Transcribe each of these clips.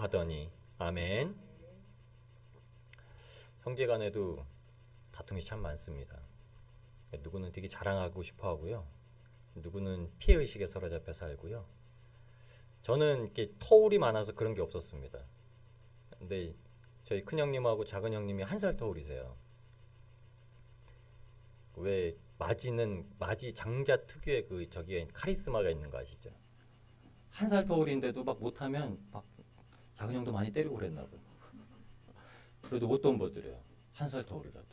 하더니. 아멘. 형제간에도 다툼이 참 많습니다. 누구는 되게 자랑하고 싶어 하고요. 누구는 피해의식에 사로잡혀 살고요. 저는 이렇게 터울이 많아서 그런 게 없었습니다. 근데 저희 큰형님하고 작은형님이 1살 터울이세요. 왜 마지 장자 특유의 그 저기에 카리스마가 있는 거 아시죠? 1살 터울인데도 막 못하면 막 작은형도 많이 때리고 그랬나 봐요. 그래도 못 덤벼들어요. 1살 터울이라도.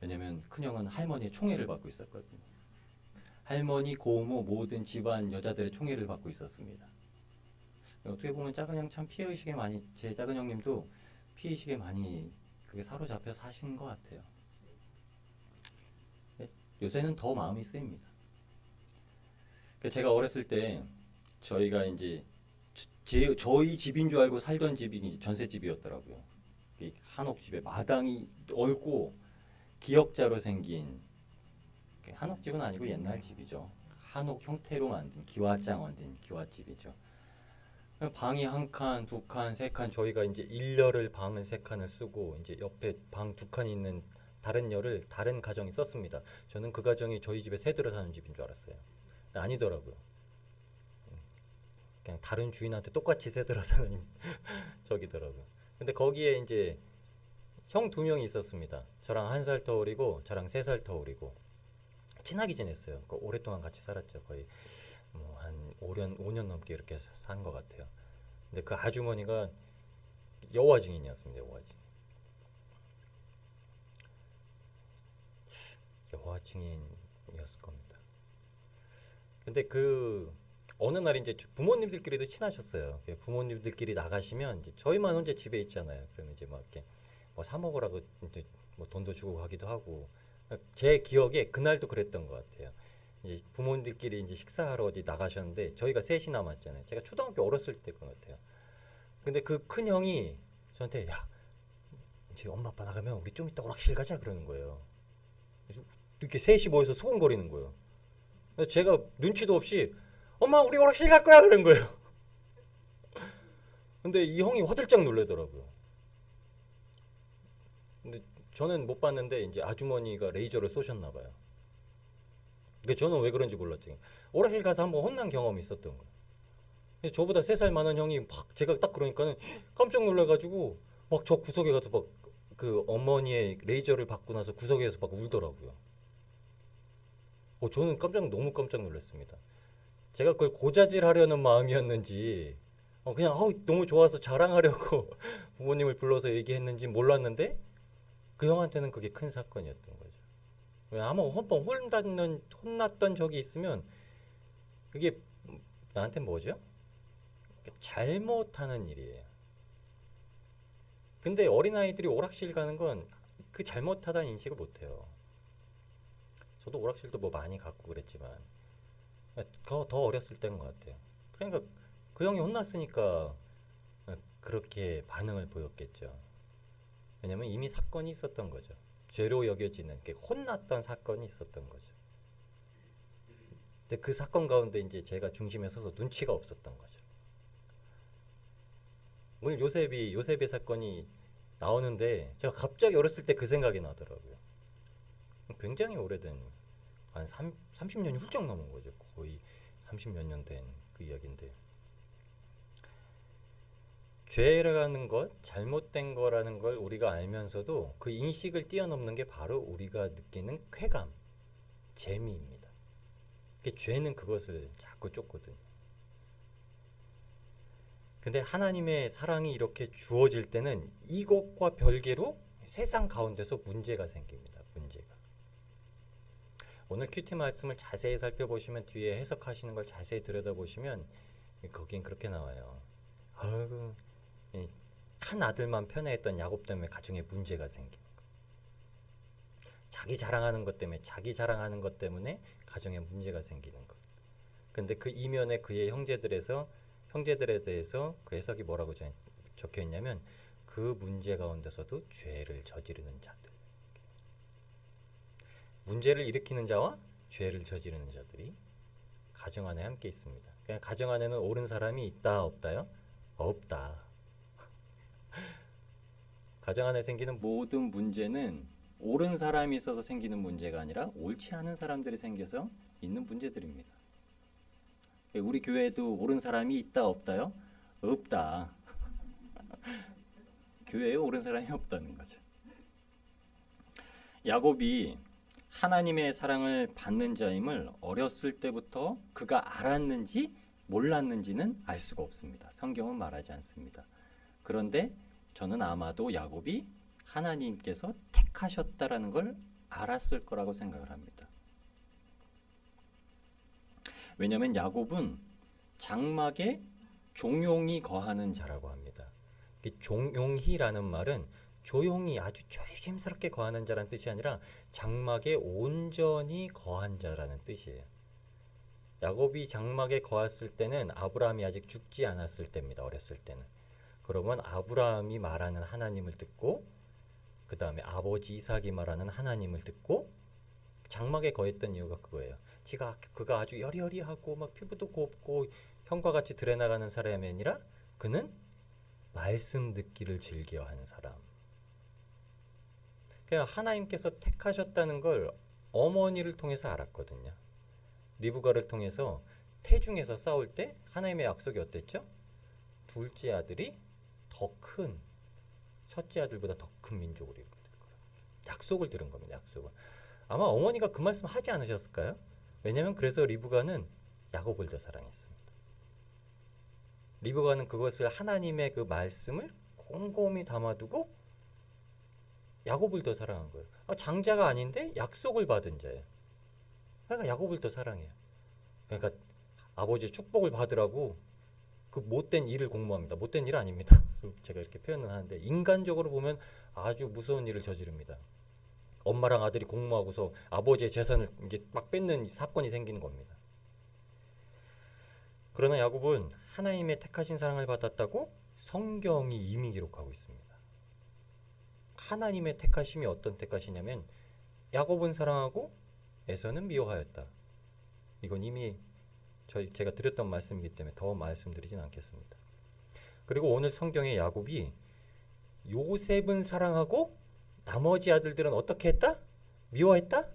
왜냐면 큰형은 할머니의 총애를 받고 있었거든요. 할머니, 고모 모든 집안 여자들의 총애를 받고 있었습니다. 어떻게 보면 작은형 참 피해의식에 많이, 제 작은형님도 피해의식에 많이 그게 사로잡혀 사신 것 같아요. 요새는 더 마음이 쓰입니다. 제가 어렸을 때 저희가 이제 저희 집인 줄 알고 살던 집이 전셋집이었더라고요. 한옥집에 마당이 넓고 기역자로 생긴, 한옥집은 아니고 옛날 집이죠. 한옥 형태로 만든 기와장 만든 기와집이죠. 방이 1칸, 2칸, 3칸, 저희가 이제 일렬을 방을 3칸을 쓰고 이제 옆에 방 2칸이 있는 다른 열을 다른 가정이 썼습니다. 저는 그 가정이 저희 집에 새 들어 사는 집인 줄 알았어요. 아니더라고요. 그냥 다른 주인한테 똑같이 새 들어 사는 저기더라고요. 근데 거기에 이제 형 2명이 있었습니다. 저랑 1살 터울이고 저랑 3살 터울이고 친하게 지냈어요. 오랫동안 같이 살았죠. 거의 한 5년 넘게 이렇게 산 것 같아요. 근데 그 아주머니가 여호와 증인이었습니다. 여호와 증인이었을 겁니다. 근데 그 어느 날 이제 부모님들끼리도 친하셨어요. 부모님들끼리 나가시면 이제 저희만 혼자 집에 있잖아요. 그러면 이제 막 이렇게 뭐 사 먹으라고 이제 뭐 돈도 주고 가기도 하고. 제 기억에 그날도 그랬던 것 같아요. 이제 부모님들끼리 이제 식사하러 어디 나가셨는데 저희가 셋이 남았잖아요. 제가 초등학교 어렸을 때 것 같아요. 근데 그 큰 형이 저한테 야, 이제 엄마 아빠 나가면 우리 좀 이따 오락실 가자 그러는 거예요. 이렇게 셋이 모여서 소곤거리는 거예요. 제가 눈치도 없이 엄마 우리 오락실 갈 거야 그런 거예요. 근데 이 형이 화들짝 놀래더라고요. 근데 저는 못 봤는데 이제 아주머니가 레이저를 쏘셨나 봐요. 그러니까 저는 왜 그런지 몰랐지. 오락실 가서 한번 혼난 경험이 있었던 거예요. 저보다 3살 많은 형이 막 제가 딱 그러니까는 깜짝 놀라가지고 막 저 구석에 가서 막 그 어머니의 레이저를 받고 나서 구석에서 막 울더라고요. 저는 너무 깜짝 놀랐습니다. 제가 그걸 고자질하려는 마음이었는지 그냥 너무 좋아서 자랑하려고 부모님을 불러서 얘기했는지 몰랐는데 그 형한테는 그게 큰 사건이었던 거죠. 아마 한번 혼났던 적이 있으면 그게 나한테 뭐죠? 잘못하는 일이에요. 근데 어린아이들이 오락실 가는 건 그 잘못하다는 인식을 못해요. 저도 오락실도 뭐 많이 갔고 그랬지만 더 어렸을 때인 것 같아요. 그러니까 그 형이 혼났으니까 그렇게 반응을 보였겠죠. 왜냐면 이미 사건이 있었던 거죠. 죄로 여겨지는 혼났던 사건이 있었던 거죠. 근데 그 사건 가운데 이제 제가 중심에 서서 눈치가 없었던 거죠. 오늘 요셉의 사건이 나오는데 제가 갑자기 어렸을 때 그 생각이 나더라고요. 굉장히 오래된 한 30년이 훌쩍 넘은 거죠. 거의 30몇 년 된 그 이야기인데 죄라는 것, 잘못된 거라는 걸 우리가 알면서도 그 인식을 뛰어넘는 게 바로 우리가 느끼는 쾌감, 재미입니다. 죄는 그것을 자꾸 쫓거든요. 근데 하나님의 사랑이 이렇게 주어질 때는 이것과 별개로 세상 가운데서 문제가 생깁니다. 문제가. 오늘 큐티 말씀을 자세히 살펴보시면 뒤에 해석하시는 걸 자세히 들여다보시면 거긴 그렇게 나와요. 아이고, 한 아들만 편애했던 야곱 때문에 가정에 문제가 생기는 거. 자기 자랑하는 것 때문에 가정에 문제가 생기는 것. 근데 그 이면에 그의 형제들에 대해서 그 해석이 뭐라고 적혀 있냐면 그 문제 가운데서도 죄를 저지르는 자들. 문제를 일으키는 자와 죄를 저지르는 자들이 가정 안에 함께 있습니다. 그냥 가정 안에는 옳은 사람이 있다 없다요? 없다. 가정 안에 생기는 모든 문제는 옳은 사람이 있어서 생기는 문제가 아니라 옳지 않은 사람들이 생겨서 있는 문제들입니다. 우리 교회에도 옳은 사람이 있다 없다요? 없다. 교회에 옳은 사람이 없다는 거죠. 야곱이 하나님의 사랑을 받는 자임을 어렸을 때부터 그가 알았는지 몰랐는지는 알 수가 없습니다. 성경은 말하지 않습니다. 그런데 저는 아마도 야곱이 하나님께서 택하셨다라는 걸 알았을 거라고 생각을 합니다. 왜냐하면 야곱은 장막에 종용이 거하는 자라고 합니다. 종용이라는 말은 조용히 아주 조심스럽게 거하는 자라는 뜻이 아니라 장막에 온전히 거한 자라는 뜻이에요. 야곱이 장막에 거했을 때는 아브라함이 아직 죽지 않았을 때입니다. 어렸을 때는. 그러면 아브라함이 말하는 하나님을 듣고 그 다음에 아버지 이삭이 말하는 하나님을 듣고 장막에 거했던 이유가 그거예요. 그가 아주 여리여리하고 막 피부도 곱고 형과 같이 드러나가는 사람이 아니라 그는 말씀 듣기를 즐겨하는 사람. 그냥 하나님께서 택하셨다는 걸 어머니를 통해서 알았거든요. 리브가를 통해서 태중에서 싸울 때 하나님의 약속이 어땠죠? 둘째 아들이 더 큰 첫째 아들보다 더 큰 민족으로 이루게 될 거라. 약속을 들은 겁니다. 약속을. 아마 어머니가 그 말씀 하지 않으셨을까요? 왜냐하면 그래서 리브가는 야곱을 더 사랑했습니다. 리브가는 그것을 하나님의 그 말씀을 곰곰이 담아두고 야곱을 더 사랑한 거예요. 장자가 아닌데 약속을 받은 자예요. 그러니까 야곱을 더 사랑해요. 그러니까 아버지의 축복을 받으라고 그 못된 일을 공모합니다. 못된 일 아닙니다. 제가 이렇게 표현을 하는데 인간적으로 보면 아주 무서운 일을 저지릅니다. 엄마랑 아들이 공모하고서 아버지의 재산을 이제 막 뺏는 사건이 생기는 겁니다. 그러나 야곱은 하나님의 택하신 사랑을 받았다고 성경이 이미 기록하고 있습니다. 하나님의 택하심이 어떤 택하시냐면 야곱은 사랑하고 에서는 미워하였다. 이건 이미 제가 드렸던 말씀이기 때문에 더 말씀드리진 않겠습니다. 그리고 오늘 성경에 야곱이 요셉은 사랑하고 나머지 아들들은 어떻게 했다? 미워했다?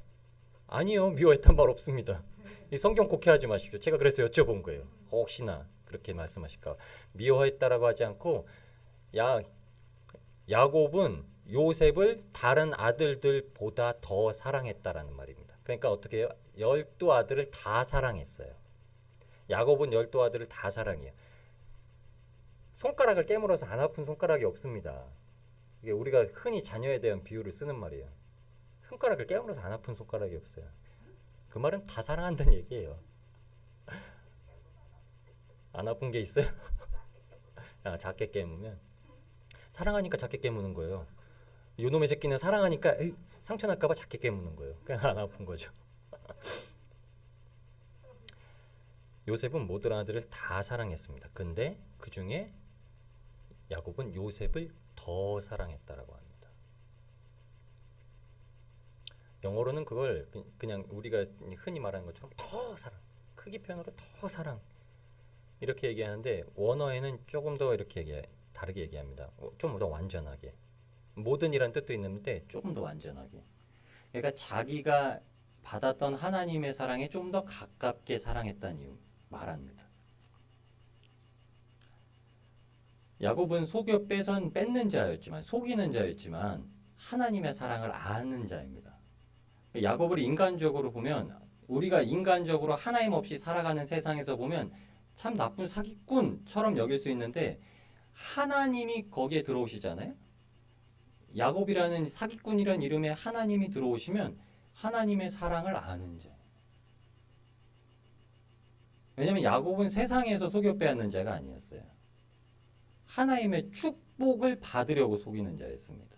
아니요. 미워했단 말 없습니다. 이 성경 곡해하지 마십시오. 제가 그래서 여쭤본 거예요. 혹시나 그렇게 말씀하실까. 미워했다라고 하지 않고 야곱은 요셉을 다른 아들들보다 더 사랑했다라는 말입니다. 그러니까 어떻게 해요? 12아들을 다 사랑했어요. 야곱은 12아들을 다 사랑해요. 손가락을 깨물어서 안 아픈 손가락이 없습니다. 이게 우리가 흔히 자녀에 대한 비유를 쓰는 말이에요. 손가락을 깨물어서 안 아픈 손가락이 없어요. 그 말은 다 사랑한다는 얘기예요. 안 아픈 게 있어요? 작게 깨무면 사랑하니까 작게 깨무는 거예요. 요놈의 새끼는 사랑하니까 상처 날까봐 작게 깨무는 거예요. 그냥 안 아픈 거죠. 요셉은 모든 아들을 다 사랑했습니다. 근데 그 중에 야곱은 요셉을 더 사랑했다라고 합니다. 영어로는 그걸 그냥 우리가 흔히 말하는 것처럼 더 사랑, 크기 표현으로 더 사랑 이렇게 얘기하는데 원어에는 조금 더 이렇게 다르게 얘기합니다. 좀 더 완전하게. 모든이란 뜻도 있는데 조금 더 완전하게. 그러니까 자기가 받았던 하나님의 사랑에 좀 더 가깝게 사랑했다는 이유 말합니다. 야곱은 속여 뺏는 자였지만 속이는 자였지만 하나님의 사랑을 아는 자입니다. 야곱을 인간적으로 보면 우리가 인간적으로 하나님 없이 살아가는 세상에서 보면 참 나쁜 사기꾼처럼 여길 수 있는데 하나님이 거기에 들어오시잖아요. 야곱이라는 사기꾼이라는 이름에 하나님이 들어오시면 하나님의 사랑을 아는 자. 왜냐하면 야곱은 세상에서 속여 빼앗는 자가 아니었어요. 하나님의 축복을 받으려고 속이는 자였습니다.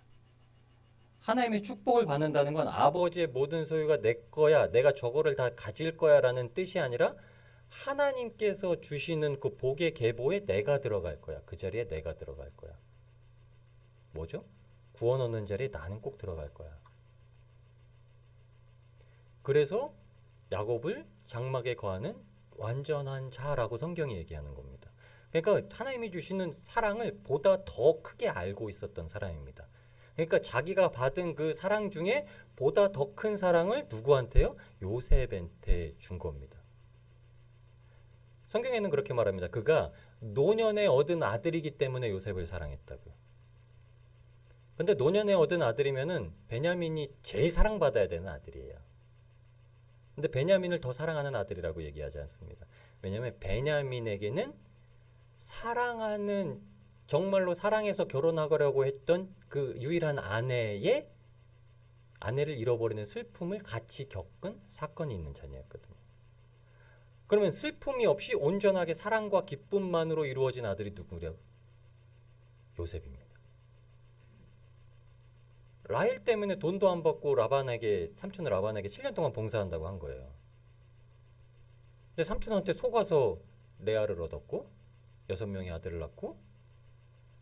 하나님의 축복을 받는다는 건 아버지의 모든 소유가 내 거야, 내가 저거를 다 가질 거야 라는 뜻이 아니라 하나님께서 주시는 그 복의 계보에 내가 들어갈 거야. 그 자리에 내가 들어갈 거야. 뭐죠? 구원 얻는 자리에 나는 꼭 들어갈 거야. 그래서 야곱을 장막에 거하는 완전한 자라고 성경이 얘기하는 겁니다. 그러니까 하나님이 주시는 사랑을 보다 더 크게 알고 있었던 사람입니다. 그러니까 자기가 받은 그 사랑 중에 보다 더 큰 사랑을 누구한테요? 요셉한테 준 겁니다. 성경에는 그렇게 말합니다. 그가 노년에 얻은 아들이기 때문에 요셉을 사랑했다고요. 근데 노년에 얻은 아들이면은 베냐민이 제일 사랑받아야 되는 아들이에요. 근데 베냐민을 더 사랑하는 아들이라고 얘기하지 않습니다. 왜냐하면 베냐민에게는 사랑하는, 정말로 사랑해서 결혼하려고 했던 그 유일한 아내를 잃어버리는 슬픔을 같이 겪은 사건이 있는 자녀였거든요. 그러면 슬픔이 없이 온전하게 사랑과 기쁨만으로 이루어진 아들이 누구냐고? 요셉입니다. 라헬 때문에 돈도 안 받고 삼촌 라반에게 7년 동안 봉사한다고 한 거예요. 근데 삼촌한테 속아서 레아를 얻었고 6명의 아들을 낳고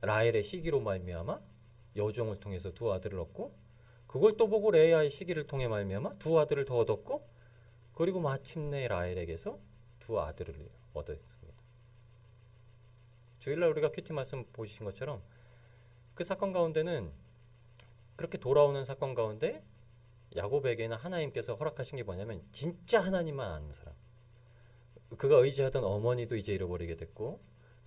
라헬의 시기로 말미암아 여종을 통해서 2 아들을 얻고 그걸 또 보고 레아의 시기를 통해 말미암아 2 아들을 더 얻었고 그리고 마침내 라헬에게서 2 아들을 얻었습니다. 주일날 우리가 큐티 말씀 보신 것처럼 그 사건 가운데는 그렇게 돌아오는 사건 가운데 야곱에게는 하나님께서 허락하신 게 뭐냐면 진짜 하나님만 아는 사람. 그가 의지하던 어머니도 이제 잃어버리게 됐고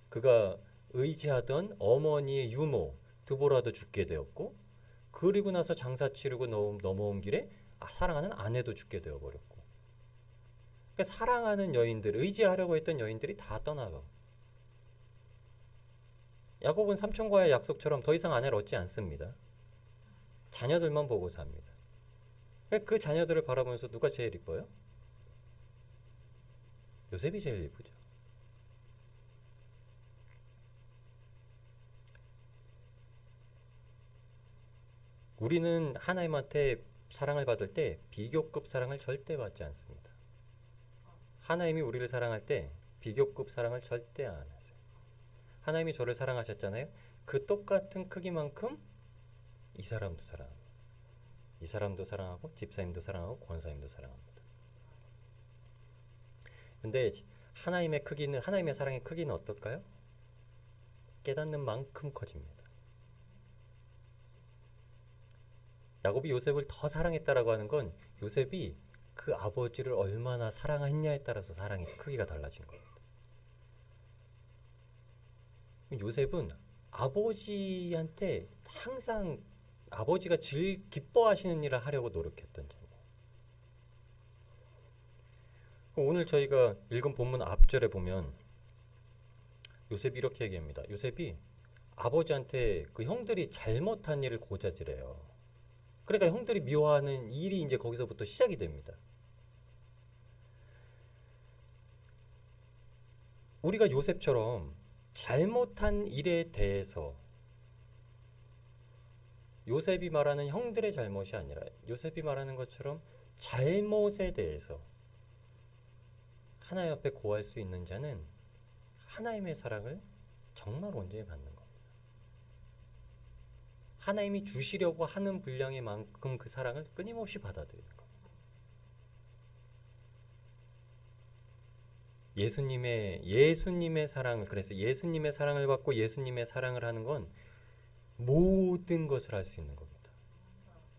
그가 의지하던 어머니의 유모 드보라도 죽게 되었고 그리고 나서 장사 치르고 넘어온 길에 사랑하는 아내도 죽게 되어버렸고 그러니까 사랑하는 여인들, 의지하려고 했던 여인들이 다 떠나고 야곱은 삼촌과의 약속처럼 더 이상 아내를 얻지 않습니다. 자녀들만 보고 삽니다. 그 자녀들을 바라보면서 누가 제일 이뻐요? 요셉이 제일 이쁘죠. 우리는 하나님한테 사랑을 받을 때 비교급 사랑을 절대 받지 않습니다. 하나님이 우리를 사랑할 때 비교급 사랑을 절대 안 하세요. 하나님이 저를 사랑하셨잖아요. 그 똑같은 크기만큼 이 사람도 사랑합니다. 이 사람도 사랑하고 집사님도 사랑하고 권사님도 사랑합니다. 근데 하나님의 사랑의 크기는 어떨까요? 깨닫는 만큼 커집니다. 야곱이 요셉을 더 사랑했다라고 하는 건 요셉이 그 아버지를 얼마나 사랑했냐에 따라서 사랑의 크기가 달라진 겁니다. 요셉은 아버지한테 항상 아버지가 제일 기뻐하시는 일을 하려고 노력했던 자예요. 오늘 저희가 읽은 본문 앞절에 보면 요셉이 이렇게 얘기합니다. 요셉이 아버지한테 그 형들이 잘못한 일을 고자질해요. 그러니까 형들이 미워하는 일이 이제 거기서부터 시작이 됩니다. 우리가 요셉처럼 잘못한 일에 대해서 요셉이 말하는 형들의 잘못이 아니라 요셉이 말하는 것처럼 잘못에 대해서 하나님 앞에 고할 수 있는 자는 하나님의 사랑을 정말 온전히 받는 겁니다. 하나님이 주시려고 하는 분량의 만큼 그 사랑을 끊임없이 받아들이는 겁니다. 예수님의 사랑을, 그래서 예수님의 사랑을 받고 예수님의 사랑을 하는 건 모든 것을 할 수 있는 겁니다.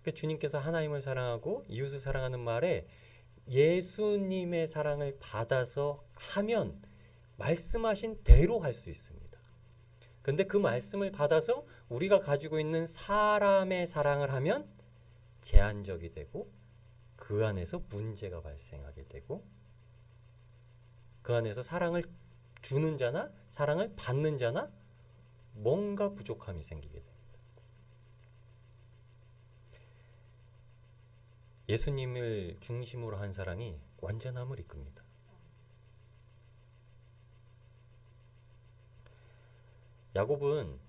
그러니까 주님께서 하나님을 사랑하고 이웃을 사랑하는 말에 예수님의 사랑을 받아서 하면 말씀하신 대로 할 수 있습니다. 근데 그 말씀을 받아서 우리가 가지고 있는 사람의 사랑을 하면 제한적이 되고 그 안에서 문제가 발생하게 되고 그 안에서 사랑을 주는 자나 사랑을 받는 자나 뭔가 부족함이 생기게 됩니다. 예수님을 중심으로 한 사랑이 완전함을 이끕니다. 야곱은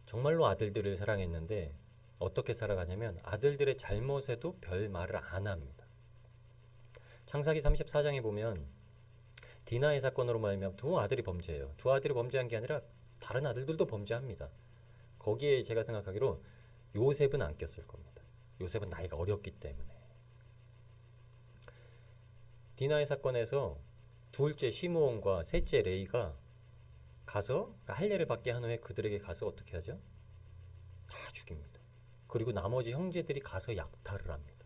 정말로 아들들을 사랑했는데 어떻게 살아가냐면 아들들의 잘못에도 별 말을 안 합니다. 창세기 34장에 보면 디나의 사건으로 말하면 2 아들이 범죄해요. 2 아들이 범죄한 게 아니라 다른 아들들도 범죄합니다. 거기에 제가 생각하기로 요셉은 안 꼈을 겁니다. 요셉은 나이가 어렸기 때문에. 디나의 사건에서 둘째 시므온과 셋째 레이가 가서 할례를 받게 한 후에 그들에게 가서 어떻게 하죠? 다 죽입니다. 그리고 나머지 형제들이 가서 약탈을 합니다.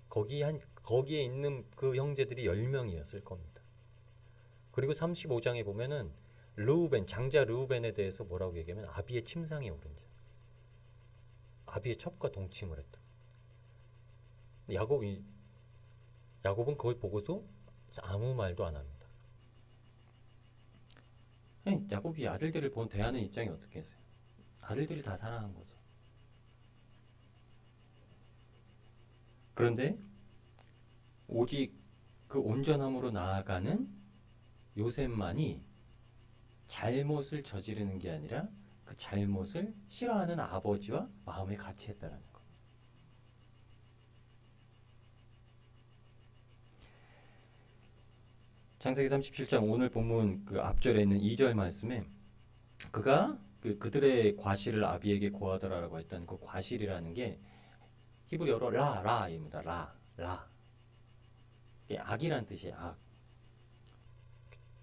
거기에 있는 그 형제들이 10명이었을 겁니다. 그리고 35장에 보면은 르우벤, 장자 르우벤에 대해서 뭐라고 얘기하면 아비의 침상에 오른 자. 아비의 첩과 동침을 했다. 야곱은 그걸 보고도 아무 말도 안 합니다. 야곱이 아들들을 대하는 입장이 어떻게 했어요? 아들들이 다 사랑한 거죠. 그런데 오직 그 온전함으로 나아가는 요셉만이 잘못을 저지르는 게 아니라 그 잘못을 싫어하는 아버지와 마음을 같이 했다라는 거. 창세기 37장 오늘 본문 그 앞절에 있는 2절 말씀에 그가 그들의 과실을 아비에게 고하더라라고 했던 그 과실이라는 게 히브리어로 라입니다. 라. 이게 악이란 뜻이에요. 악.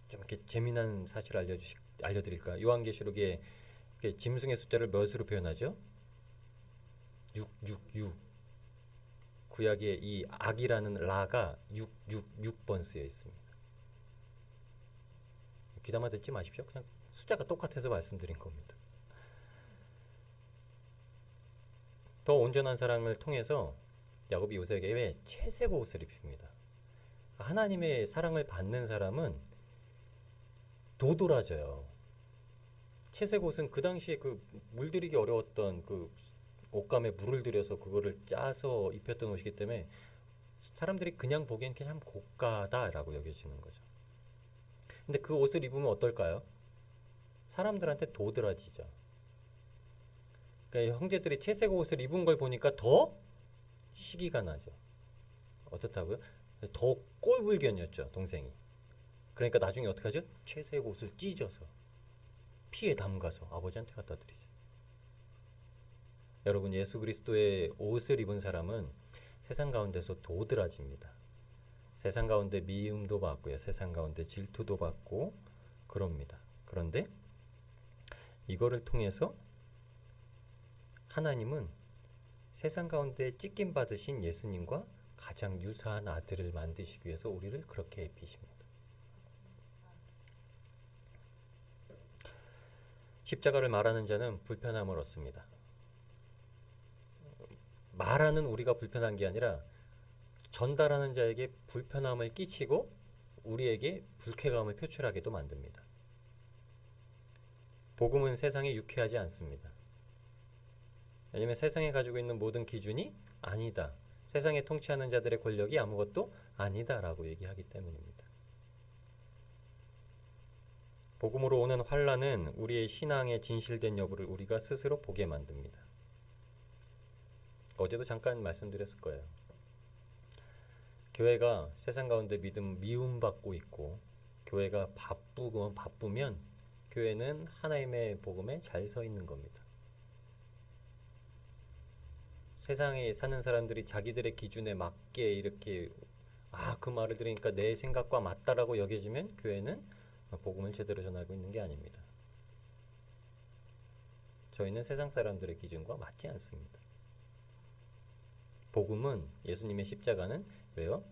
좀 이렇게 재미난 사실 알려드릴까? 요한계시록에 짐승의 숫자를 몇으로 표현하죠? 6. 구약에 이 악이라는 라가 6번 쓰여 있습니다. 귀담아 듣지 마십시오. 그냥 숫자가 똑같아서 말씀드린 겁니다. 더 온전한 사랑을 통해서 야곱이 요셉에게 왜 채색 옷을 입힙니다. 하나님의 사랑을 받는 사람은 도드라져요. 채색 옷은 그 당시에 그 물들이기 어려웠던 그 옷감에 물을 들여서 그거를 짜서 입혔던 옷이기 때문에 사람들이 그냥 보기엔 참 고가다라고 여겨지는 거죠. 근데 그 옷을 입으면 어떨까요? 사람들한테 도드라지죠. 그러니까 형제들이 채색 옷을 입은 걸 보니까 더 시기가 나죠. 어떻다고요? 더 꼴불견이었죠, 동생이. 그러니까 나중에 어떻게 하죠? 채색 옷을 찢어서 피에 담가서 아버지한테 갖다 드리죠. 여러분, 예수 그리스도의 옷을 입은 사람은 세상 가운데서 도드라집니다. 세상 가운데 미움도 받고요. 세상 가운데 질투도 받고 그럽니다. 그런데 이거를 통해서 하나님은 세상 가운데 찢김 받으신 예수님과 가장 유사한 아들을 만드시기 위해서 우리를 그렇게 입히십니다. 십자가를 말하는 자는 불편함을 얻습니다. 말하는 우리가 불편한 게 아니라 전달하는 자에게 불편함을 끼치고 우리에게 불쾌감을 표출하게도 만듭니다. 복음은 세상에 유쾌하지 않습니다. 왜냐하면 세상에 가지고 있는 모든 기준이 아니다. 세상에 통치하는 자들의 권력이 아무것도 아니다라고 얘기하기 때문입니다. 복음으로 오는 환난은 우리의 신앙의 진실된 여부를 우리가 스스로 보게 만듭니다. 어제도 잠깐 말씀드렸을 거예요. 교회가 세상 가운데 미움받고 있고 교회가 바쁘면 교회는 하나님의 복음에 잘 서 있는 겁니다. 세상에 사는 사람들이 자기들의 기준에 맞게 이렇게 그 말을 들으니까 내 생각과 맞다라고 여겨지면 교회는 복음을 제대로 전하고 있는 게 아닙니다. 저희는 세상 사람들의 기준과 맞지 않습니다. 복음은 예수님의 십자가는 왜요?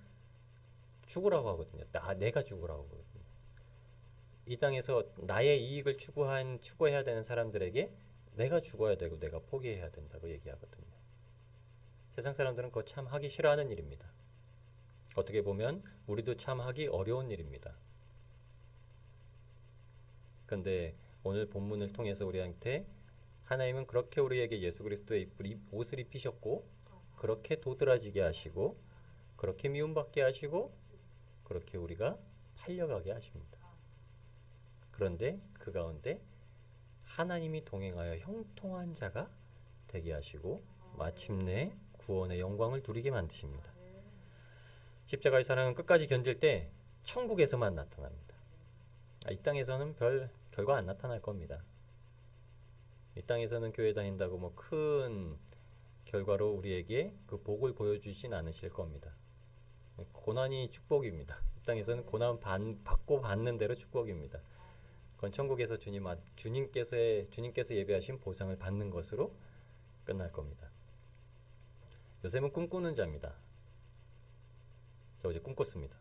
죽으라고 하거든요. 내가 죽으라고 하거든요. 이 땅에서 나의 이익을 추구해야 되는 사람들에게 내가 죽어야 되고 내가 포기해야 된다고 얘기하거든요. 세상 사람들은 그거 참 하기 싫어하는 일입니다. 어떻게 보면 우리도 참 하기 어려운 일입니다. 그런데 오늘 본문을 통해서 우리한테 하나님은 그렇게 우리에게 예수 그리스도의 옷을 입히셨고 그렇게 도드라지게 하시고 그렇게 미움받게 하시고 그렇게 우리가 팔려가게 하십니다. 그런데 그 가운데 하나님이 동행하여 형통한 자가 되게 하시고 마침내 구원의 영광을 누리게 만드십니다. 십자가의 사랑은 끝까지 견딜 때 천국에서만 나타납니다. 이 땅에서는 별 결과 안 나타날 겁니다. 이 땅에서는 교회 다닌다고 뭐 큰 결과로 우리에게 그 복을 보여주진 않으실 겁니다. 고난이 축복입니다. 이 땅에서는 고난 받고 받는 대로 축복입니다. 그건 천국에서 주님께서 예배하신 보상을 받는 것으로 끝날 겁니다. 요셉은 꿈꾸는 자입니다. 저 어제 꿈꿨습니다.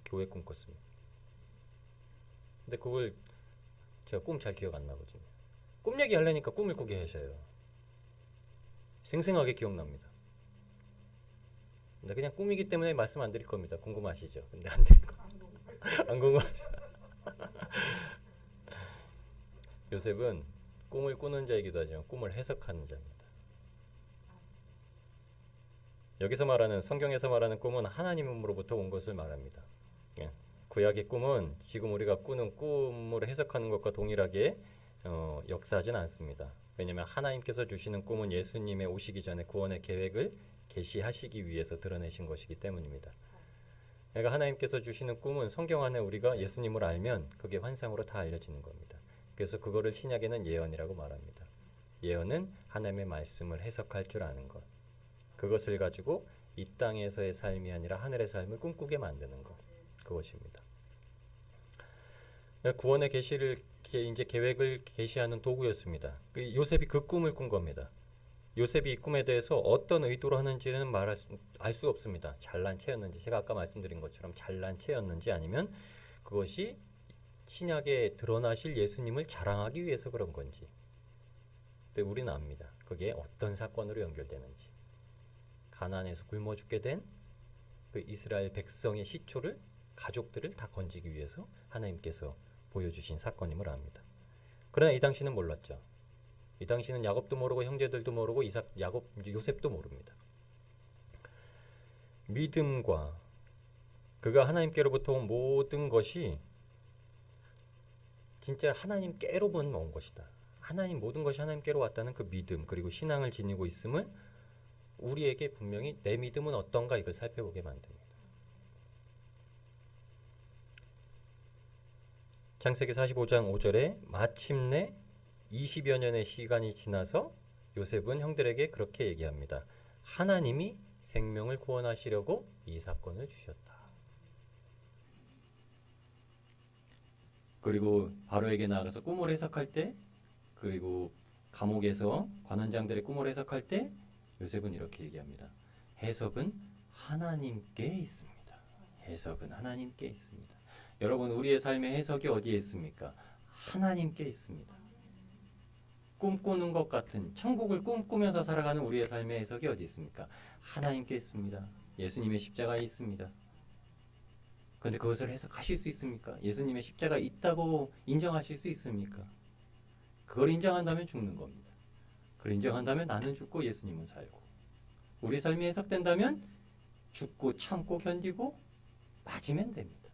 교회 꿈꿨습니다. 근데 그걸 제가 꿈 잘 기억 안 나거든요. 꿈 얘기 하려니까 꿈을 꾸게 하셔요. 생생하게 기억납니다. 근데 그냥 꿈이기 때문에 말씀 안 드릴 겁니다. 궁금하시죠? 근데 안 드릴 겁니다. 안 궁금하죠? 요셉은 꿈을 꾸는 자이기도 하지만 꿈을 해석하는 자입니다. 여기서 말하는 성경에서 말하는 꿈은 하나님으로부터 온 것을 말합니다. 구약의 꿈은 지금 우리가 꾸는 꿈으로 해석하는 것과 동일하게 역사하지는 않습니다. 왜냐하면 하나님께서 주시는 꿈은 예수님의 오시기 전에 구원의 계획을 계시하시기 위해서 드러내신 것이기 때문입니다. 그러니까 하나님께서 주시는 꿈은 성경 안에 우리가 예수님을 알면 그게 환상으로 다 알려지는 겁니다. 그래서 그거를 신약에는 예언이라고 말합니다. 예언은 하나님의 말씀을 해석할 줄 아는 것. 그것을 가지고 이 땅에서의 삶이 아니라 하늘의 삶을 꿈꾸게 만드는 것. 그것입니다. 구원의 계시를 이제 계획을 계시하는 도구였습니다. 요셉이 그 꿈을 꾼 겁니다. 요셉이 이 꿈에 대해서 어떤 의도로 하는지는 알 수 없습니다. 잘난 체였는지, 제가 아까 말씀드린 것처럼 잘난 체였는지, 아니면 그것이 신약에 드러나실 예수님을 자랑하기 위해서 그런 건지. 근데 우리는 압니다. 그게 어떤 사건으로 연결되는지. 가나안에서 굶어 죽게 된 그 이스라엘 백성의 시초를, 가족들을 다 건지기 위해서 하나님께서 보여주신 사건임을 압니다. 그러나 이 당시는 몰랐죠. 이 당시는 야곱도 모르고 형제들도 모르고 요셉도 모릅니다. 믿음과 그가 하나님께로부터 온 모든 것이 진짜 하나님께로만 온 것이다. 모든 것이 하나님께로 왔다는 그 믿음, 그리고 신앙을 지니고 있음을 우리에게 분명히 내 믿음은 어떤가 이걸 살펴보게 만듭니다. 창세기 45장 5절에 마침내 20여 년의 시간이 지나서 요셉은 형들에게 그렇게 얘기합니다. 하나님이 생명을 구원하시려고 이 사건을 주셨다. 그리고 바로에게 나가서 꿈을 해석할 때, 그리고 감옥에서 관원장들의 꿈을 해석할 때 요셉은 이렇게 얘기합니다. 해석은 하나님께 있습니다. 해석은 하나님께 있습니다. 여러분, 우리의 삶의 해석이 어디에 있습니까? 하나님께 있습니다. 꿈꾸는 것 같은 천국을 꿈꾸면서 살아가는 우리의 삶의 해석이 어디 있습니까? 하나님께 있습니다. 예수님의 십자가에 있습니다. 그런데 그것을 해석하실 수 있습니까? 예수님의 십자가 있다고 인정하실 수 있습니까? 그걸 인정한다면 죽는 겁니다. 그걸 인정한다면 나는 죽고 예수님은 살고, 우리 삶이 해석된다면 죽고 참고 견디고 맞으면 됩니다.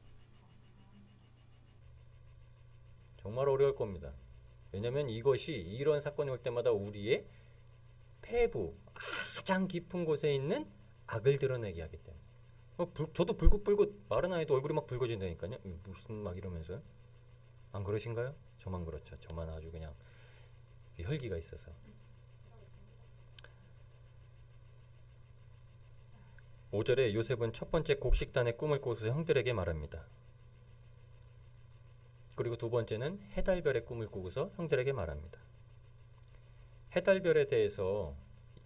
정말 어려울 겁니다. 왜냐하면 이것이, 이런 사건이 올 때마다 우리의 폐부, 가장 깊은 곳에 있는 악을 드러내게 하기 때문에. 저도 불긋불긋 마른 아이도 얼굴이 막 붉어진다니까요. 무슨 막 이러면서요. 안 그러신가요? 저만 그렇죠. 저만 아주 그냥 혈기가 있어서. 5절에 요셉은 첫 번째 곡식단의 꿈을 꾸고서 형들에게 말합니다. 그리고 두 번째는 해달별의 꿈을 꾸고서 형들에게 말합니다. 해달별에 대해서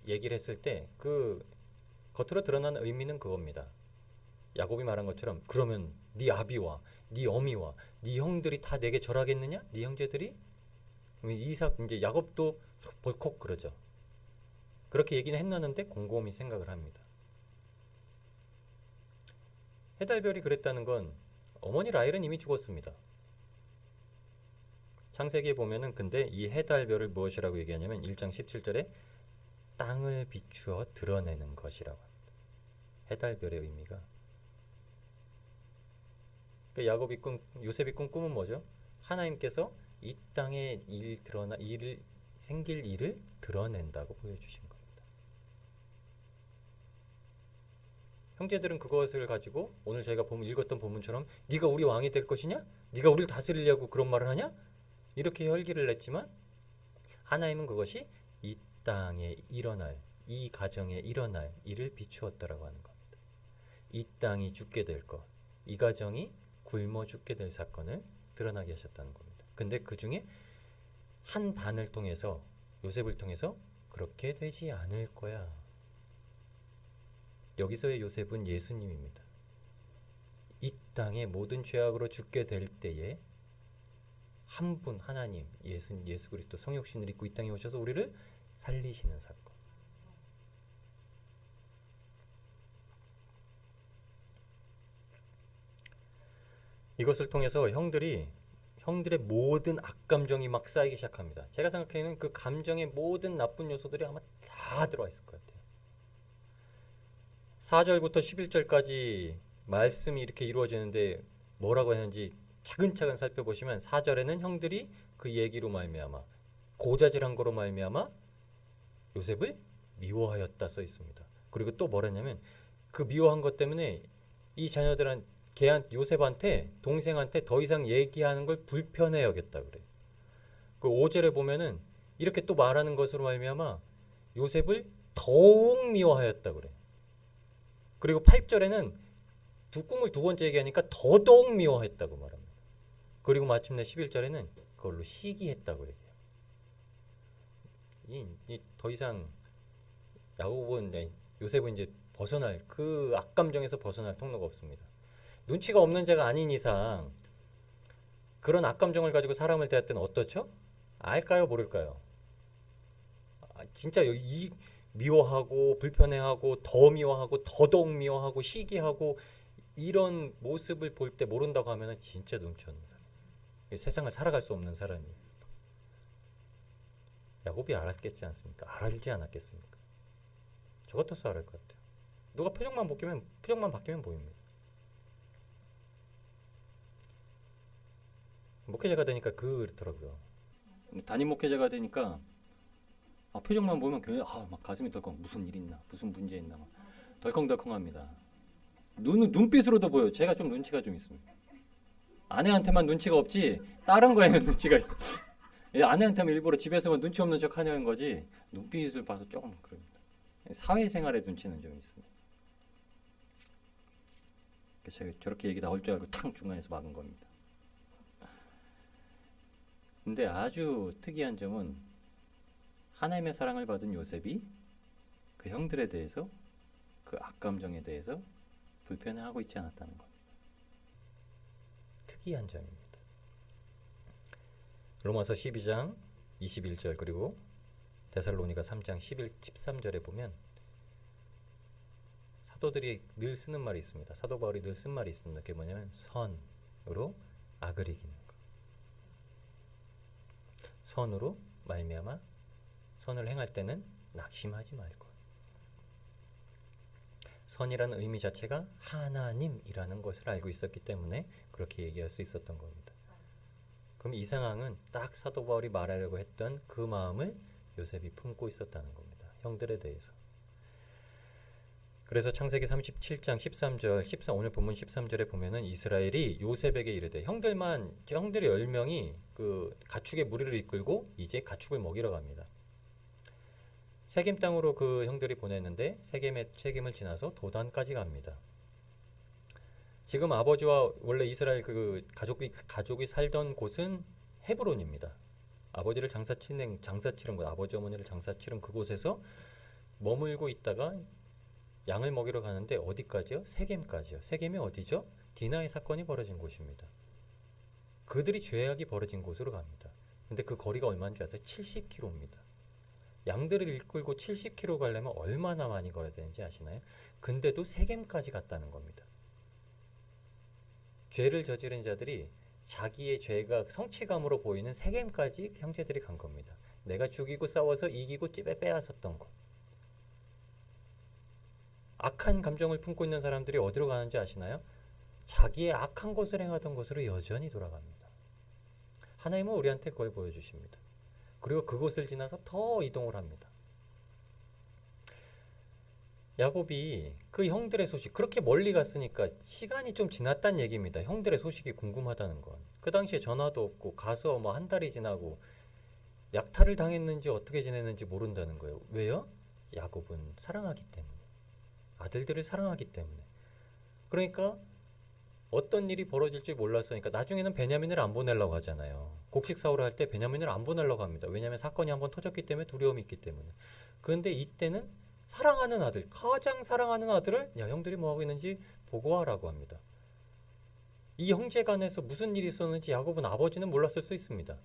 얘기를 했을 때 그 겉으로 드러나는 의미는 그겁니다. 야곱이 말한 것처럼, 그러면 네 아비와 네 어미와 네 형들이 다 내게 절하겠느냐? 네 형제들이? 이제 야곱도 벌컥 그러죠. 그렇게 얘기는 했나는데 곰곰이 생각을 합니다. 해달별이 그랬다는 건 어머니 라헬은 이미 죽었습니다. 창세기에 보면은 근데 이 해달별을 무엇이라고 얘기하냐면 1장 17절에 땅을 비추어 드러내는 것이라고 합니다. 해달별의 의미가. 요셉이 꾼 꿈은 뭐죠? 하나님께서 이 땅에 생길 일을 드러낸다고 보여주신 겁니다. 형제들은 그것을 가지고 오늘 저희가 읽었던 본문처럼 네가 우리 왕이 될 것이냐? 네가 우리를 다스리려고 그런 말을 하냐? 이렇게 혈기를 냈지만 하나님은 그것이 이 땅에 일어날, 이 가정에 일어날 일을 비추었다라고 하는 겁니다. 이 땅이 죽게 될 것, 이 가정이 굶어 죽게 될 사건을 드러나게 하셨다는 겁니다. 근데 그 중에 한 단을 통해서 요셉을 통해서 그렇게 되지 않을 거야. 여기서의 요셉은 예수님입니다. 이 땅의 모든 죄악으로 죽게 될 때에 한 분 하나님 예수 그리스도 성육신을 입고 이 땅에 오셔서 우리를 살리시는 사건. 이것을 통해서 형들의 모든 악감정이 막 쌓이기 시작합니다. 제가 생각하기에는 그 감정의 모든 나쁜 요소들이 아마 다 들어와 있을 것 같아요. 4절부터 11절까지 말씀이 이렇게 이루어지는데 뭐라고 했는지 차근차근 살펴보시면 4절에는 형들이 그 얘기로 말미암아 고자질한 거로 말미암아 요셉을 미워하였다 써 있습니다. 그리고 또 뭐랬냐면 그 미워한 것 때문에 이 자녀들한 요셉한테 동생한테 더 이상 얘기하는 걸 불편해 여겼다 그래. 그 5절에 보면은 이렇게 또 말하는 것으로 말미암아 요셉을 더욱 미워하였다 그래. 그리고 8절에는 두 꿈을 두 번째 얘기하니까 더더욱 미워했다고 말합니다. 그리고 마침내 11절에는 그걸로 시기했다고 얘기해요. 더 이상 요셉은 이제 벗어날 그 악감정에서 벗어날 통로가 없습니다. 눈치가 없는 자가 아닌 이상 그런 악감정을 가지고 사람을 대할 때는 어떻죠? 알까요? 모를까요? 진짜 이 미워하고 불편해하고 더 미워하고 더더욱 미워하고 시기하고 이런 모습을 볼 때 모른다고 하면 진짜 눈치 없는 사람. 세상을 살아갈 수 없는 사람이에요. 야곱이 알았겠지 않습니까? 알지 않았겠습니까? 저 같아서 알을 것 같아요. 누가 표정만 바뀌면 보입니다. 목회자가 되니까 그렇더라고요. 담임 목회자가 되니까 표정만 보면 막 가슴이 덜컹 무슨 일 있나 무슨 문제 있나 막 덜컹덜컹합니다. 눈빛으로도 보여. 제가 좀 눈치가 좀 있습니다. 아내한테만 눈치가 없지 다른 거에는 눈치가 있어. 아내한테만 일부러 집에서만 눈치 없는 척 하냐는 거지 눈빛을 봐서 조금 그럽니다. 사회생활의 눈치는 좀 있습니다. 제가 저렇게 얘기 나올 줄 알고 탕 중간에서 막은 겁니다. 근데 아주 특이한 점은 하나님의 사랑을 받은 요셉이 그 형들에 대해서 그 악감정에 대해서 불편해하고 있지 않았다는 겁니다. 특이한 점입니다. 로마서 12장 21절 그리고 데살로니가 3장 13절에 보면 사도들이 늘 쓰는 말이 있습니다. 사도 바울이 늘 쓴 말이 있습니다. 그게 뭐냐면 선으로 악을 이기는 것. 선으로 말미암아 선을 행할 때는 낙심하지 말고. 선이라는 의미 자체가 하나님이라는 것을 알고 있었기 때문에 그렇게 얘기할 수 있었던 겁니다. 그럼 이 상황은 딱 사도 바울이 말하려고 했던 그 마음을 요셉이 품고 있었다는 겁니다. 형들에 대해서. 그래서 창세기 37장 13절, 오늘 본문 13절에 보면은 이스라엘이 요셉에게 이르되 형들이 10명이 그 가축의 무리를 이끌고 이제 가축을 먹이러 갑니다. 세겜 땅으로 그 형들이 보냈는데 세겜을 지나서 도단까지 갑니다. 지금 아버지와 원래 이스라엘 그 가족이 살던 곳은 헤브론입니다. 아버지를 장사 치른 곳, 아버지 어머니를 장사 치른 그곳에서 머물고 있다가 양을 먹이러 가는데 어디까지요? 세겜까지요. 세겜이 어디죠? 디나의 사건이 벌어진 곳입니다. 그들이 죄악이 벌어진 곳으로 갑니다. 근데 그 거리가 얼마인 줄 아세요? 70km입니다. 양들을 이끌고 70km 가려면 얼마나 많이 걸어야 되는지 아시나요? 근데도 세겜까지 갔다는 겁니다. 죄를 저지른 자들이 자기의 죄가 성취감으로 보이는 세겜까지 형제들이 간 겁니다. 내가 죽이고 싸워서 이기고 집에 빼앗았던 것. 악한 감정을 품고 있는 사람들이 어디로 가는지 아시나요? 자기의 악한 것을 행하던 곳으로 여전히 돌아갑니다. 하나님은 우리한테 그걸 보여주십니다. 그리고 그곳을 지나서 더 이동을 합니다. 야곱이 그 형들의 소식, 그렇게 멀리 갔으니까 시간이 좀 지났다는 얘기입니다. 형들의 소식이 궁금하다는 건. 그 당시에 전화도 없고 가서 뭐 한 달이 지나고 약탈을 당했는지 어떻게 지냈는지 모른다는 거예요. 왜요? 야곱은 사랑하기 때문에. 아들들을 사랑하기 때문에. 그러니까 어떤 일이 벌어질지 몰랐으니까 나중에는 베냐민을 안 보내려고 하잖아요. 곡식 사오를 할 때 베냐민을 안 보내려고 합니다. 왜냐하면 사건이 한번 터졌기 때문에 두려움이 있기 때문에. 그런데 이때는 사랑하는 아들, 가장 사랑하는 아들을 야 형들이 뭐 하고 있는지 보고 와라고 합니다. 이 형제 간에서 무슨 일이 있었는지 야곱은 아버지는 몰랐을 수 있습니다.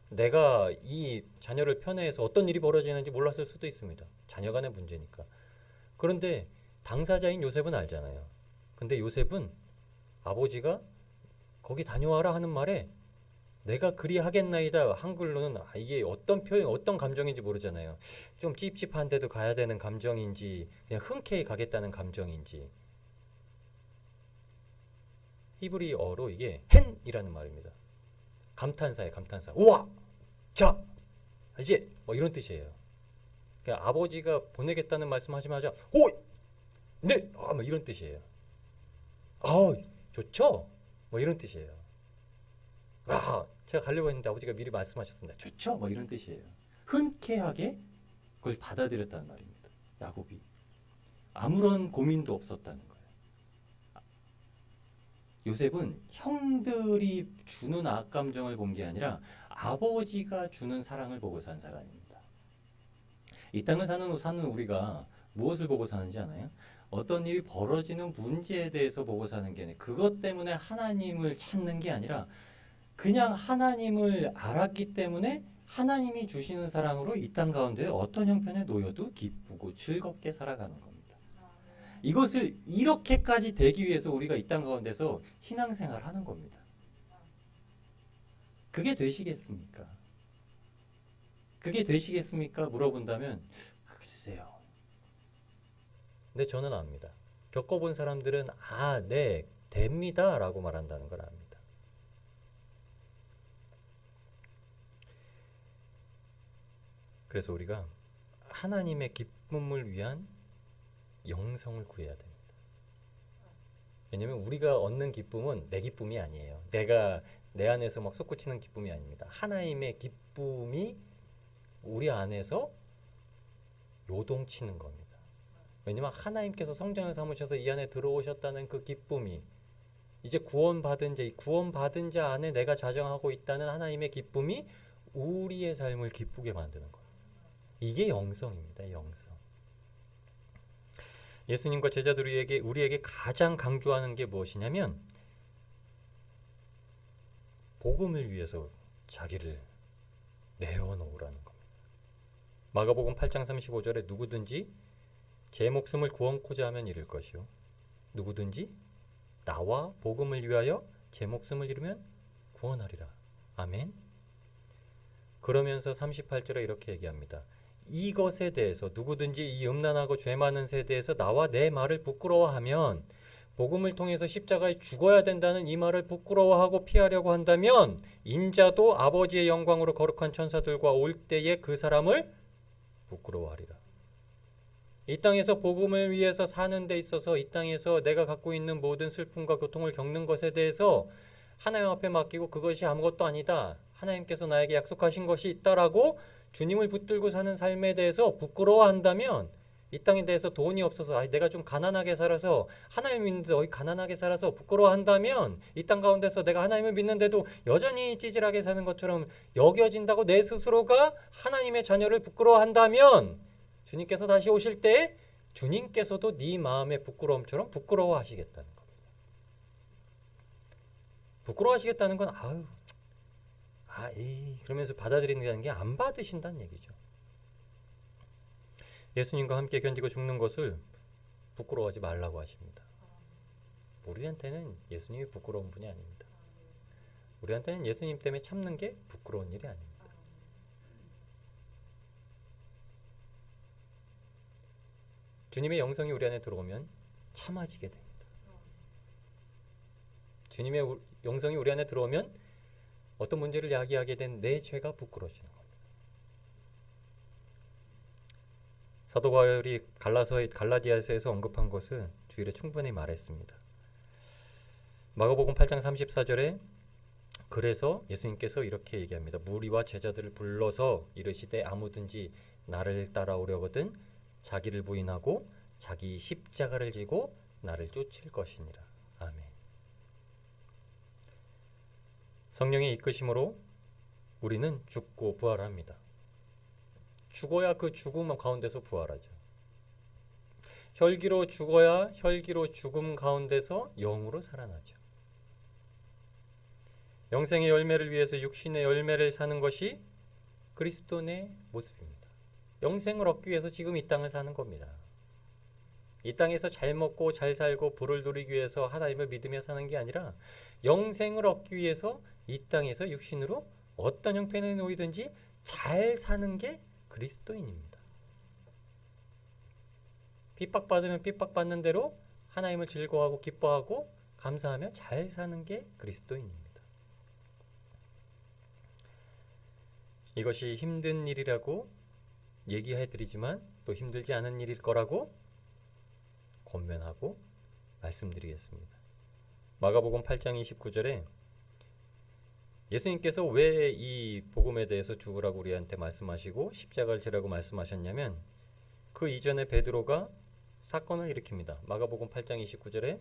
내가 이 자녀를 편애해서 어떤 일이 벌어지는지 몰랐을 수도 있습니다. 자녀 간의 문제니까. 그런데 당사자인 요셉은 알잖아요. 근데 요셉은 아버지가 거기 다녀와라 하는 말에 내가 그리하겠나이다. 한글로는 이게 어떤 표현, 어떤 감정인지 모르잖아요. 좀 찝찝한데도 가야 되는 감정인지 그냥 흔쾌히 가겠다는 감정인지. 히브리어로 이게 헨이라는 말입니다. 감탄사예요. 감탄사. 우와! 자! 이제 뭐 이런 뜻이에요. 그러니까 아버지가 보내겠다는 말씀하시마자 오! 네! 뭐 이런 뜻이에요. 좋죠? 뭐 이런 뜻이에요. 제가 가려고 했는데 아버지가 미리 말씀하셨습니다. 좋죠? 뭐 이런 뜻이에요. 흔쾌하게 그걸 받아들였다는 말입니다. 야곱이. 아무런 고민도 없었다는 거예요. 요셉은 형들이 주는 악감정을 본 게 아니라 아버지가 주는 사랑을 보고 산 사람입니다. 이 땅을 사는 우리가 무엇을 보고 사는지 아나요? 어떤 일이 벌어지는 문제에 대해서 보고 사는 게 아니라 그것 때문에 하나님을 찾는 게 아니라 그냥 하나님을 알았기 때문에 하나님이 주시는 사랑으로 이 땅 가운데 어떤 형편에 놓여도 기쁘고 즐겁게 살아가는 겁니다. 이것을 이렇게까지 되기 위해서 우리가 이 땅 가운데서 신앙생활 하는 겁니다. 그게 되시겠습니까? 그게 되시겠습니까? 물어본다면 글쎄요. 근데 저는 압니다. 겪어본 사람들은 네, 됩니다 라고 말한다는 걸 압니다. 그래서 우리가 하나님의 기쁨을 위한 영성을 구해야 됩니다. 왜냐하면 우리가 얻는 기쁨은 내 기쁨이 아니에요. 내가 내 안에서 막 솟구치는 기쁨이 아닙니다. 하나님의 기쁨이 우리 안에서 요동치는 겁니다. 왜냐하면 하나님께서 성전을 삼으셔서 이 안에 들어오셨다는 그 기쁨이 이제 구원받은 자 안에 내가 자정하고 있다는 하나님의 기쁨이 우리의 삶을 기쁘게 만드는 거예요. 이게 영성입니다. 영성. 예수님과 제자들이 우리에게 가장 강조하는 게 무엇이냐면 복음을 위해서 자기를 내어놓으라는 겁니다. 마가복음 8장 35절에 누구든지 제 목숨을 구원코자 하면 잃을 것이요 누구든지 나와 복음을 위하여 제 목숨을 잃으면 구원하리라. 아멘. 그러면서 38절에 이렇게 얘기합니다. 이것에 대해서 누구든지 이 음란하고 죄 많은 세대에서 나와 내 말을 부끄러워하면 복음을 통해서 십자가에 죽어야 된다는 이 말을 부끄러워하고 피하려고 한다면 인자도 아버지의 영광으로 거룩한 천사들과 올 때에 그 사람을 부끄러워하리라. 이 땅에서 복음을 위해서 사는 데 있어서 이 땅에서 내가 갖고 있는 모든 슬픔과 고통을 겪는 것에 대해서 하나님 앞에 맡기고 그것이 아무것도 아니다. 하나님께서 나에게 약속하신 것이 있다라고 주님을 붙들고 사는 삶에 대해서 부끄러워한다면 이 땅에 대해서 돈이 없어서 내가 좀 가난하게 살아서 하나님 믿는데 가난하게 살아서 부끄러워한다면 이 땅 가운데서 내가 하나님을 믿는데도 여전히 찌질하게 사는 것처럼 여겨진다고 내 스스로가 하나님의 자녀를 부끄러워한다면 주님께서 다시 오실 때 주님께서도 네 마음의 부끄러움처럼 부끄러워하시겠다는 겁니다. 부끄러워하시겠다는 건 그러면서 받아들이는 게 안 받으신다는 얘기죠. 예수님과 함께 견디고 죽는 것을 부끄러워하지 말라고 하십니다. 우리한테는 예수님이 부끄러운 분이 아닙니다. 우리한테는 예수님 때문에 참는 게 부끄러운 일이 아닙니다. 주님의 영성이 우리 안에 들어오면 참아지게 됩니다. 주님의 영성이 우리 안에 들어오면 어떤 문제를 야기하게 된 내 죄가 부끄러워지는 겁니다. 사도 바울이 갈라디아서에서 언급한 것은 주일에 충분히 말했습니다. 마가복음 8장 34절에 그래서 예수님께서 이렇게 얘기합니다. 무리와 제자들을 불러서 이르시되 아무든지 나를 따라오려거든 자기를 부인하고 자기 십자가를 지고 나를 쫓을 것이니라. 아멘. 성령의 이끄심으로 우리는 죽고 부활합니다. 죽어야 그 죽음 가운데서 부활하죠. 혈기로 죽어야 혈기로 죽음 가운데서 영으로 살아나죠. 영생의 열매를 위해서 육신의 열매를 사는 것이 그리스도인의 모습입니다. 영생을 얻기 위해서 지금 이 땅을 사는 겁니다. 이 땅에서 잘 먹고 잘 살고 부를 누리기 위해서 하나님을 믿으며 사는 게 아니라 영생을 얻기 위해서 이 땅에서 육신으로 어떤 형편에 놓이든지 잘 사는 게 그리스도인입니다. 핍박받으면 핍박받는 대로 하나님을 즐거워하고 기뻐하고 감사하며 잘 사는 게 그리스도인입니다. 이것이 힘든 일이라고 얘기해드리지만 또 힘들지 않은 일일 거라고 권면하고 말씀드리겠습니다. 마가복음 8장 29절에 예수님께서 왜 이 복음에 대해서 죽으라고 우리한테 말씀하시고 십자가를 지라고 말씀하셨냐면 그 이전에 베드로가 사건을 일으킵니다. 마가복음 8장 29절에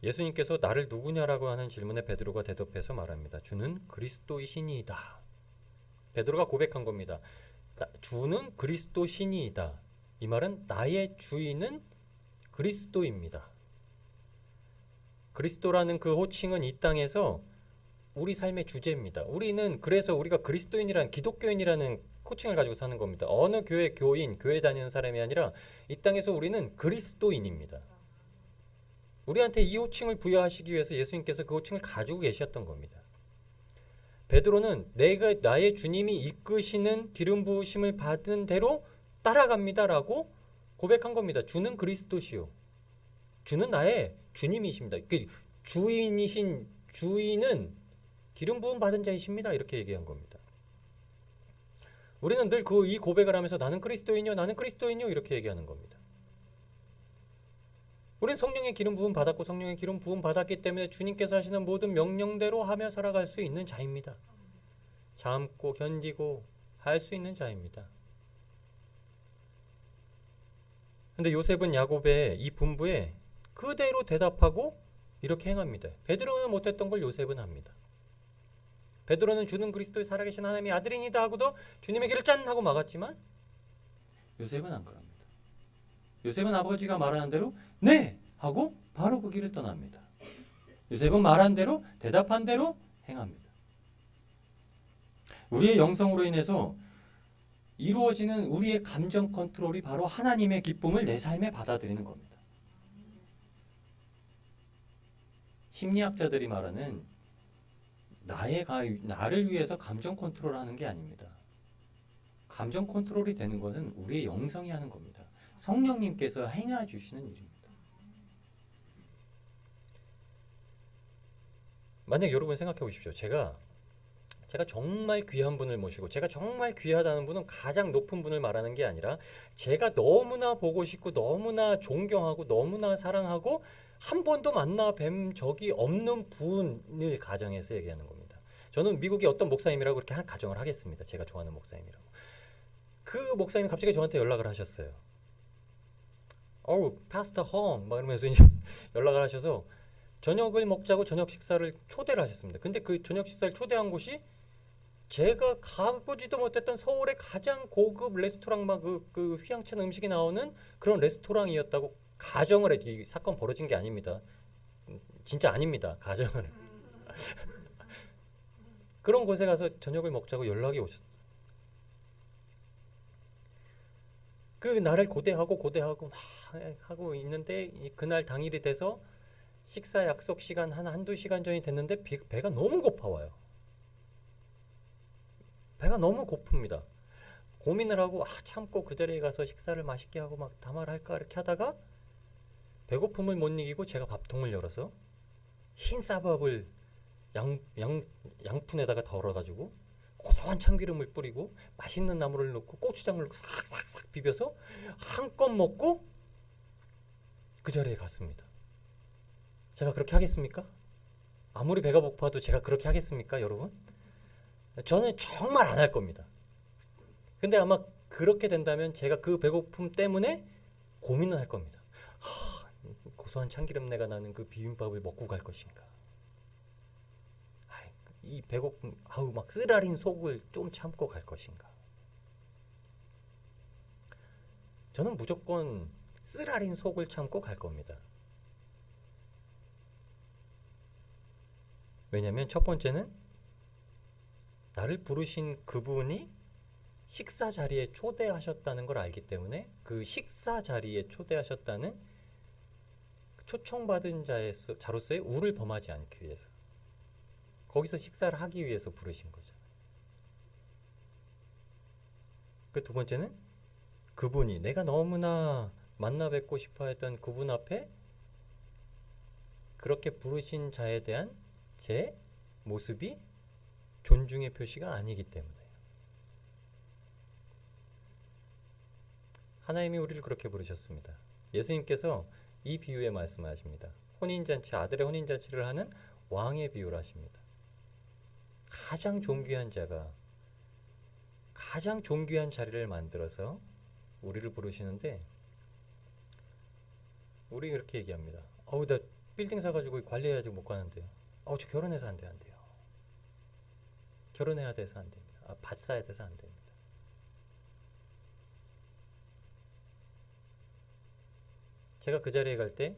예수님께서 나를 누구냐라고 하는 질문에 베드로가 대답해서 말합니다. 주는 그리스도이시니이다. 베드로가 고백한 겁니다. 주는 그리스도시니이다. 이 말은 나의 주인은 그리스도입니다. 그리스도라는 그 호칭은 이 땅에서 우리 삶의 주제입니다. 우리는 그래서 우리가 그리스도인이라는 기독교인이라는 호칭을 가지고 사는 겁니다. 어느 교회 교인, 교회 다니는 사람이 아니라 이 땅에서 우리는 그리스도인입니다. 우리한테 이 호칭을 부여하시기 위해서 예수님께서 그 호칭을 가지고 계셨던 겁니다. 베드로는 내가 나의 주님이 이끄시는 기름 부으심을 받은 대로 따라갑니다라고 고백한 겁니다. 주는 그리스도시요. 주는 나의 주님이십니다. 주인이신 주인은 기름 부음 받은 자이십니다. 이렇게 얘기한 겁니다. 우리는 늘 이 고백을 하면서 나는 그리스도인이요, 나는 그리스도인이요 이렇게 얘기하는 겁니다. 우리는 성령의 기름 부음 받았고 성령의 기름 부음 받았기 때문에 주님께서 하시는 모든 명령대로 하며 살아갈 수 있는 자입니다. 참고 견디고 할 수 있는 자입니다. 근데 요셉은 야곱의 이 분부에 그대로 대답하고 이렇게 행합니다. 베드로는 못했던 걸 요셉은 합니다. 베드로는 주는 그리스도의 살아계신 하나님의 아들이니다 하고도 주님의 길을 짠 하고 막았지만 요셉은 안 그럽니다. 요셉은 아버지가 말하는 대로 네! 하고 바로 그 길을 떠납니다. 요셉은 말한 대로 대답한 대로 행합니다. 우리의 영성으로 인해서 이루어지는 우리의 감정 컨트롤이 바로 하나님의 기쁨을 내 삶에 받아들이는 겁니다. 심리학자들이 말하는 나를 위해서 감정 컨트롤하는 게 아닙니다. 감정 컨트롤이 되는 것은 우리의 영성이 하는 겁니다. 성령님께서 행해 주시는 일입니다. 만약 여러분 생각해 보십시오. 제가 정말 귀한 분을 모시고 제가 정말 귀하다는 분은 가장 높은 분을 말하는 게 아니라 제가 너무나 보고 싶고 너무나 존경하고 너무나 사랑하고 한 번도 만나 뵌 적이 없는 분을 가정해서 얘기하는 겁니다. 저는 미국의 어떤 목사님이라고 그렇게 가정을 하겠습니다. 제가 좋아하는 목사님이라고. 그 목사님이 갑자기 저한테 연락을 하셨어요. 파스터 홈 막 이러면서 이제 연락을 하셔서 저녁을 먹자고 저녁 식사를 초대를 하셨습니다. 근데 그 저녁 식사를 초대한 곳이 제가 가보지도 못했던 서울의 가장 고급 레스토랑 막 그 휘황찬 음식이 나오는 그런 레스토랑이었다고 가정을 했죠. 이 사건 벌어진 게 아닙니다. 진짜 아닙니다. 가정을. 그런 곳에 가서 저녁을 먹자고 연락이 오셨어요. 그 날을 고대하고 막 하고 있는데 그날 당일이 돼서 식사 약속 시간 한두 시간 전이 됐는데 배가 너무 고파와요. 배가 너무 고픕니다. 고민을 하고 참고 그 자리에 가서 식사를 맛있게 하고 막 담화를 할까 이렇게 하다가 배고픔을 못 이기고 제가 밥통을 열어서 흰 쌀밥을 양푼에다가 덜어가지고 고소한 참기름을 뿌리고 맛있는 나물을 넣고 고추장을 넣고 싹싹싹 비벼서 한껏 먹고 그 자리에 갔습니다. 제가 그렇게 하겠습니까? 아무리 배가 고파도 제가 그렇게 하겠습니까, 여러분? 저는 정말 안 할 겁니다. 근데 아마 그렇게 된다면 제가 그 배고픔 때문에 고민을 할 겁니다. 고소한 참기름내가 나는 그 비빔밥을 먹고 갈 것인가? 이 배고픔, 아우 막 쓰라린 속을 좀 참고 갈 것인가? 저는 무조건 쓰라린 속을 참고 갈 겁니다. 왜냐면 첫 번째는 나를 부르신 그분이 식사 자리에 초대하셨다는 걸 알기 때문에 그 식사 자리에 초대하셨다는 초청받은 자로서의 우를 범하지 않기 위해서, 거기서 식사를 하기 위해서 부르신 거잖아요. 그 두 번째는 그분이 내가 너무나 만나 뵙고 싶어 했던 그분 앞에 그렇게 부르신 자에 대한 제 모습이 존중의 표시가 아니기 때문에요. 하나님이 우리를 그렇게 부르셨습니다. 예수님께서 이 비유에 말씀하십니다. 혼인잔치, 아들의 혼인잔치를 하는 왕의 비유를 하십니다. 가장 존귀한 자가 가장 존귀한 자리를 만들어서 우리를 부르시는데, 우리 이렇게 얘기합니다. 나 빌딩 사가지고 관리해야지 못 가는데요. 저 결혼해서 안 돼요. 결혼해야 돼서 안 됩니다. 밭 사야 돼서 안 됩니다. 제가 그 자리에 갈 때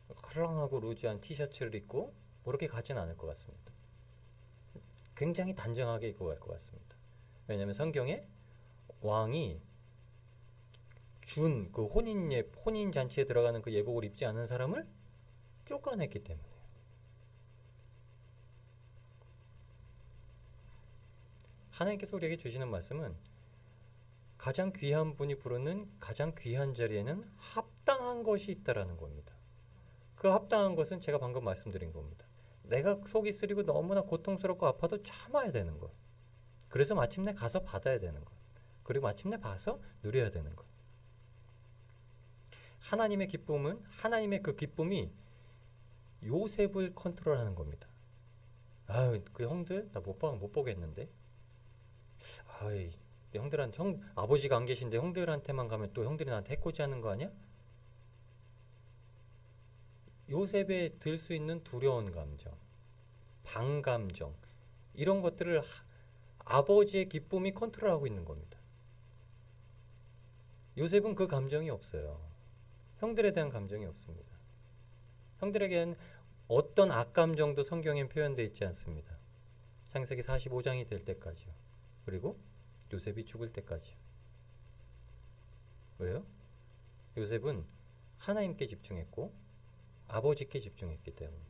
헐렁하고 루즈한 티셔츠를 입고 그렇게 가진 않을 것 같습니다. 굉장히 단정하게 입고 갈 것 같습니다. 왜냐하면 성경에 왕이 준 그 혼인 잔치에 들어가는 그 예복을 입지 않은 사람을 쫓아냈기 때문에요. 하나님께서 우리에게 주시는 말씀은 가장 귀한 분이 부르는 가장 귀한 자리에는 합당한 것이 있다라는 겁니다. 그 합당한 것은 제가 방금 말씀드린 겁니다. 내가 속이 쓰리고 너무나 고통스럽고 아파도 참아야 되는 것. 그래서 마침내 가서 받아야 되는 것. 그리고 마침내 봐서 누려야 되는 것. 하나님의 기쁨은, 하나님의 그 기쁨이 요셉을 컨트롤하는 겁니다. 그 형들 나 못 보겠는데. 형들한테 아버지가 안 계신데 형들한테만 가면 또 형들이 나한테 해코지하는 거 아니야? 요셉에 들 수 있는 두려운 감정, 반감정, 이런 것들을 아버지의 기쁨이 컨트롤하고 있는 겁니다. 요셉은 그 감정이 없어요. 형들에 대한 감정이 없습니다. 형들에게는 어떤 악감정도 성경에 표현되어 있지 않습니다. 창세기 45장이 될 때까지요. 그리고 요셉이 죽을 때까지요. 왜요? 요셉은 하나님께 집중했고 아버지께 집중했기 때문에.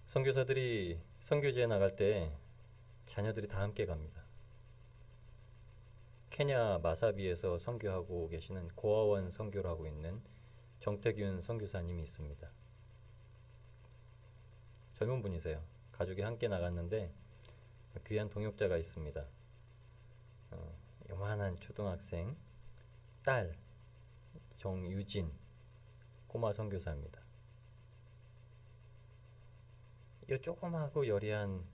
선교사들이 선교지에 나갈 때 자녀들이 다 함께 갑니다. 케냐 마사비에서 선교하고 계시는 고아원 선교를 하고 있는 정태균 선교사님이 있습니다. 젊은 분이세요. 가족이 함께 나갔는데 귀한 동역자가 있습니다. 요만한 초등학생 딸 정유진 꼬마 선교사입니다. 이 조그마하고 여리한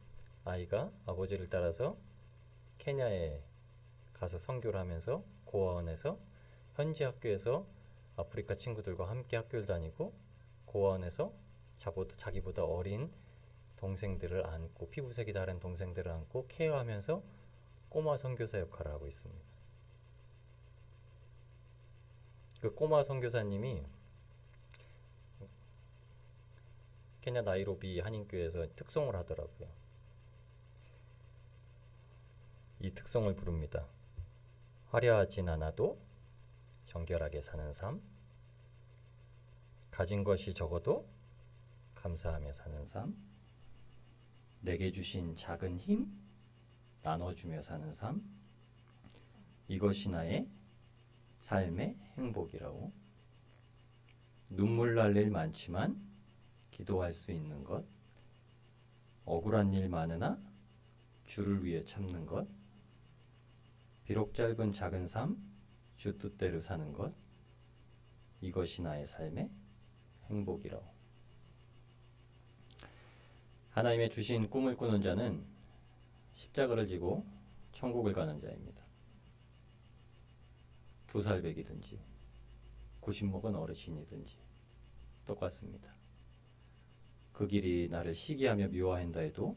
아이가 아버지를 따라서 케냐에 가서 선교를 하면서 고아원에서 현지 학교에서 아프리카 친구들과 함께 학교를 다니고 고아원에서 자기보다 어린 동생들을 안고, 피부색이 다른 동생들을 안고 케어하면서 꼬마 선교사 역할을 하고 있습니다. 그 꼬마 선교사님이 케냐 나이로비 한인교회에서 특송을 하더라고요. 이 특송을 부릅니다. 화려하진 않아도 정결하게 사는 삶, 가진 것이 적어도 감사하며 사는 삶, 내게 주신 작은 힘 나눠주며 사는 삶, 이것이 나의 삶의 행복이라고. 눈물 날 일 많지만 기도할 수 있는 것, 억울한 일 많으나 주를 위해 참는 것, 비록 짧은 작은 삶 주 뜻대로 사는 것, 이것이 나의 삶의 행복이라고. 하나님의 주신 꿈을 꾸는 자는 십자가를 지고 천국을 가는 자입니다. 2살배기든지 90 먹은 어르신이든지 똑같습니다. 그 길이 나를 시기하며 미워한다 해도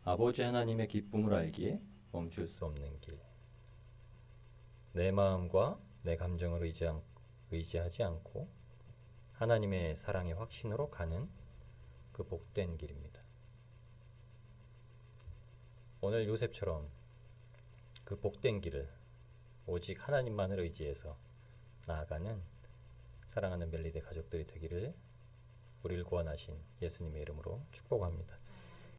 아버지 하나님의 기쁨을 알기에 멈출 수 없는 길. 내 마음과 내 감정을 의지하지 않고 하나님의 사랑의 확신으로 가는 그 복된 길입니다. 오늘 요셉처럼 그 복된 길을 오직 하나님만을 의지해서 나아가는 사랑하는 멜리데 가족들이 되기를 우리를 구원하신 예수님의 이름으로 축복합니다.